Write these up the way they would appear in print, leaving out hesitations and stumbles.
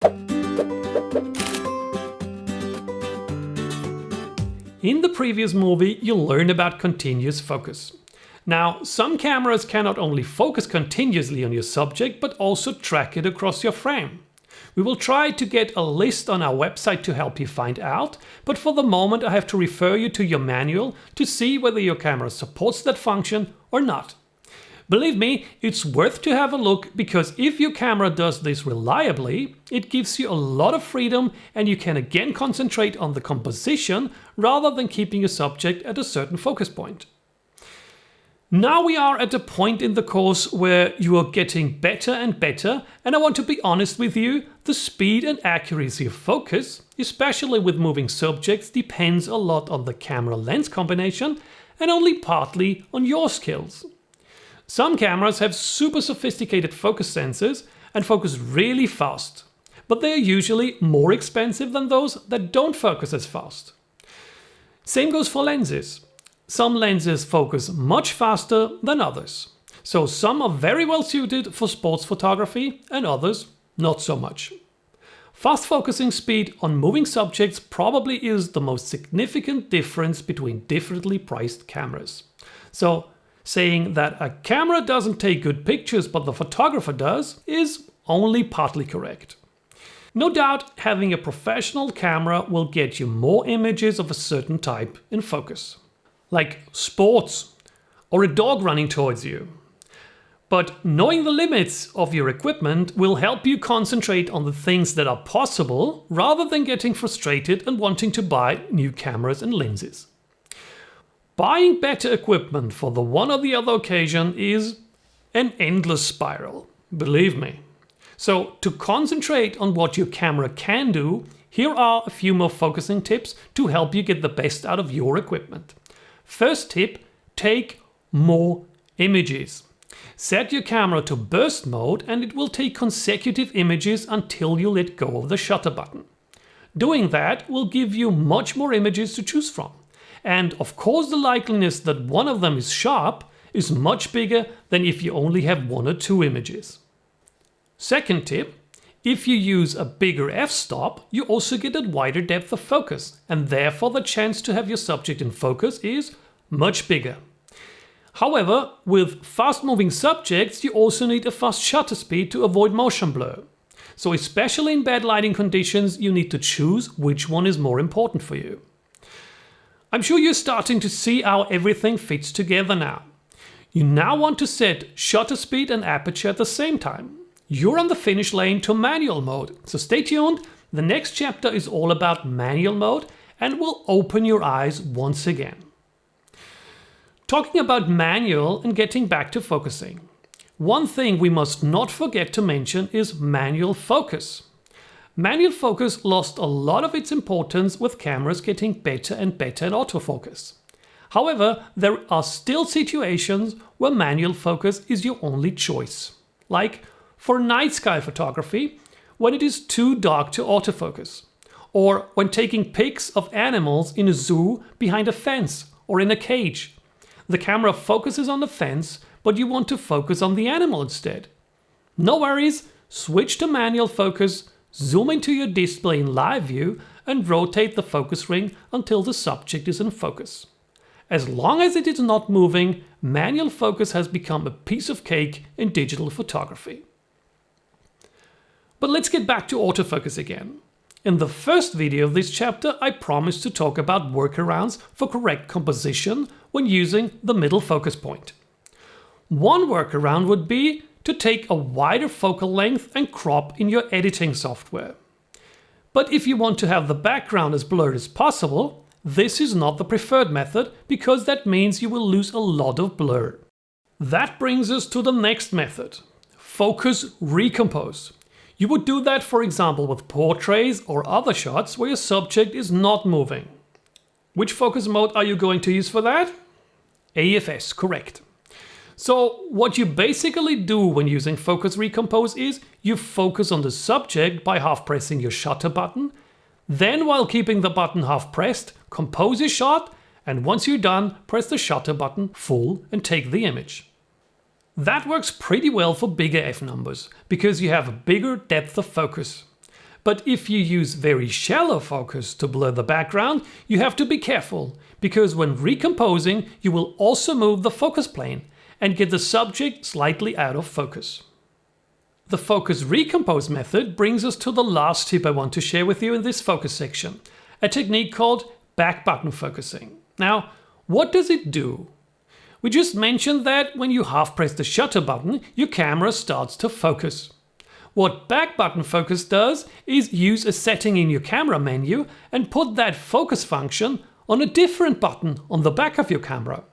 In the previous movie, you learned about continuous focus. Now, some cameras can not only focus continuously on your subject, but also track it across your frame. We will try to get a list on our website to help you find out, but for the moment I have to refer you to your manual to see whether your camera supports that function or not. Believe me, it's worth to have a look, because if your camera does this reliably, it gives you a lot of freedom and you can again concentrate on the composition rather than keeping your subject at a certain focus point. Now we are at a point in the course where you are getting better and better, and I want to be honest with you, the speed and accuracy of focus, especially with moving subjects, depends a lot on the camera lens combination and only partly on your skills. Some cameras have super sophisticated focus sensors and focus really fast, but they are usually more expensive than those that don't focus as fast. Same goes for lenses. Some lenses focus much faster than others. So some are very well suited for sports photography and others not so much. Fast focusing speed on moving subjects probably is the most significant difference between differently priced cameras. So saying that a camera doesn't take good pictures but the photographer does is only partly correct. No doubt having a professional camera will get you more images of a certain type in focus, like sports or a dog running towards you. But knowing the limits of your equipment will help you concentrate on the things that are possible rather than getting frustrated and wanting to buy new cameras and lenses. Buying better equipment for the one or the other occasion is an endless spiral, believe me. So to concentrate on what your camera can do, here are a few more focusing tips to help you get the best out of your equipment. First tip, take more images. Set your camera to burst mode and it will take consecutive images until you let go of the shutter button. Doing that will give you much more images to choose from. And of course the likeliness that one of them is sharp is much bigger than if you only have one or two images. Second tip, if you use a bigger f-stop, you also get a wider depth of focus, and therefore the chance to have your subject in focus is much bigger. However, with fast-moving subjects, you also need a fast shutter speed to avoid motion blur. So especially in bad lighting conditions, you need to choose which one is more important for you. I'm sure you're starting to see how everything fits together now. You now want to set shutter speed and aperture at the same time. You're on the finish lane to manual mode, so stay tuned. The next chapter is all about manual mode and will open your eyes once again. Talking about manual and getting back to focusing. One thing we must not forget to mention is manual focus. Manual focus lost a lot of its importance with cameras getting better and better in autofocus. However, there are still situations where manual focus is your only choice. Like for night sky photography, when it is too dark to autofocus. Or when taking pics of animals in a zoo behind a fence or in a cage. The camera focuses on the fence, but you want to focus on the animal instead. No worries, switch to manual focus, zoom into your display in live view and rotate the focus ring until the subject is in focus. As long as it is not moving, manual focus has become a piece of cake in digital photography. But let's get back to autofocus again. In the first video of this chapter, I promised to talk about workarounds for correct composition when using the middle focus point. One workaround would be to take a wider focal length and crop in your editing software. But if you want to have the background as blurred as possible, this is not the preferred method because that means you will lose a lot of blur. That brings us to the next method, focus recompose. You would do that, for example, with portraits or other shots where your subject is not moving. Which focus mode are you going to use for that? AFS, correct. So what you basically do when using focus recompose is you focus on the subject by half pressing your shutter button, then while keeping the button half pressed, compose your shot, and once you're done, press the shutter button full and take the image. That works pretty well for bigger f numbers, because you have a bigger depth of focus. But if you use very shallow focus to blur the background, you have to be careful, because when recomposing, you will also move the focus plane and get the subject slightly out of focus. The focus recompose method brings us to the last tip I want to share with you in this focus section, a technique called back button focusing. Now, what does it do? We just mentioned that when you half press the shutter button, your camera starts to focus. What back button focus does is use a setting in your camera menu and put that focus function on a different button on the back of your camera,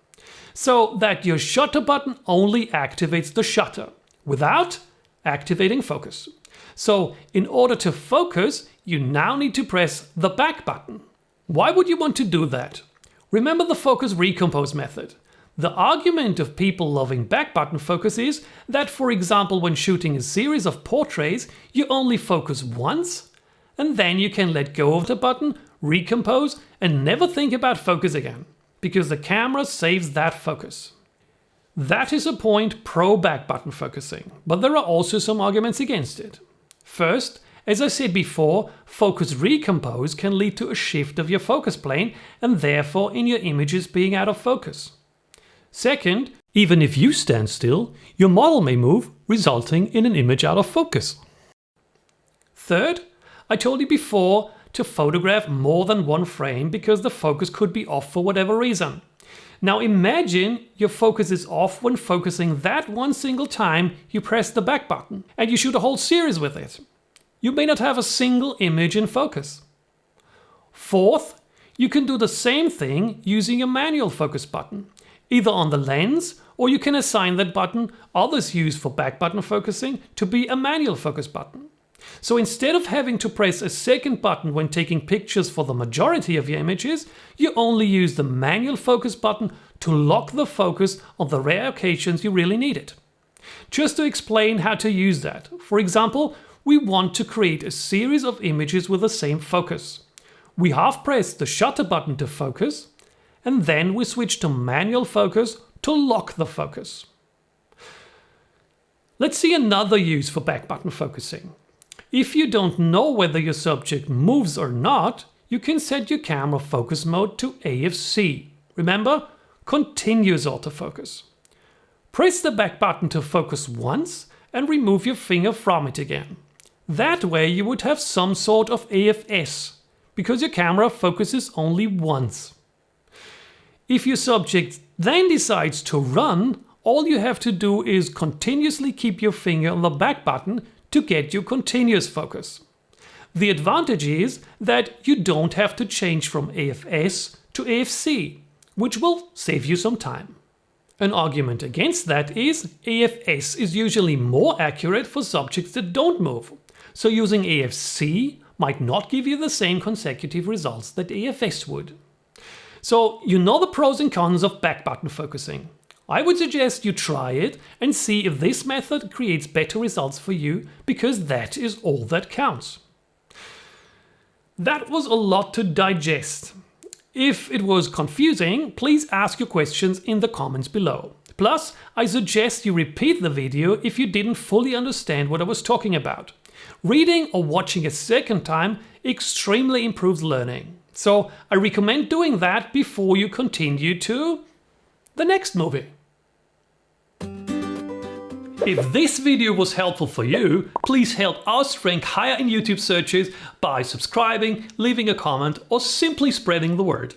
so that your shutter button only activates the shutter without activating focus. So in order to focus, you now need to press the back button. Why would you want to do that? Remember the focus recompose method. The argument of people loving back button focus is that, for example, when shooting a series of portraits, you only focus once, and then you can let go of the button, recompose, and never think about focus again, because the camera saves that focus. That is a point pro back button focusing, but there are also some arguments against it. First, as I said before, focus recompose can lead to a shift of your focus plane and therefore in your images being out of focus. Second, even if you stand still, your model may move, resulting in an image out of focus. Third, I told you before to photograph more than one frame because the focus could be off for whatever reason. Now imagine your focus is off when focusing that one single time you press the back button and you shoot a whole series with it. You may not have a single image in focus. Fourth, you can do the same thing using a manual focus button, either on the lens, or you can assign that button others use for back button focusing to be a manual focus button. So instead of having to press a second button when taking pictures for the majority of your images, you only use the manual focus button to lock the focus on the rare occasions you really need it. Just to explain how to use that, for example, we want to create a series of images with the same focus. We half press the shutter button to focus, and then we switch to manual focus to lock the focus. Let's see another use for back button focusing. If you don't know whether your subject moves or not, you can set your camera focus mode to AFC. Remember, continuous autofocus. Press the back button to focus once and remove your finger from it again. That way you would have some sort of AFS, because your camera focuses only once. If your subject then decides to run, all you have to do is continuously keep your finger on the back button to get your continuous focus. The advantage is that you don't have to change from AFS to AFC, which will save you some time. An argument against that is AFS is usually more accurate for subjects that don't move, so using AFC might not give you the same consecutive results that AFS would. So you know the pros and cons of back button focusing. I would suggest you try it and see if this method creates better results for you, because that is all that counts. That was a lot to digest. If it was confusing, please ask your questions in the comments below. Plus, I suggest you repeat the video if you didn't fully understand what I was talking about. Reading or watching a second time extremely improves learning. So I recommend doing that before you continue to the next movie. If this video was helpful for you, please help us rank higher in YouTube searches by subscribing, leaving a comment, or simply spreading the word.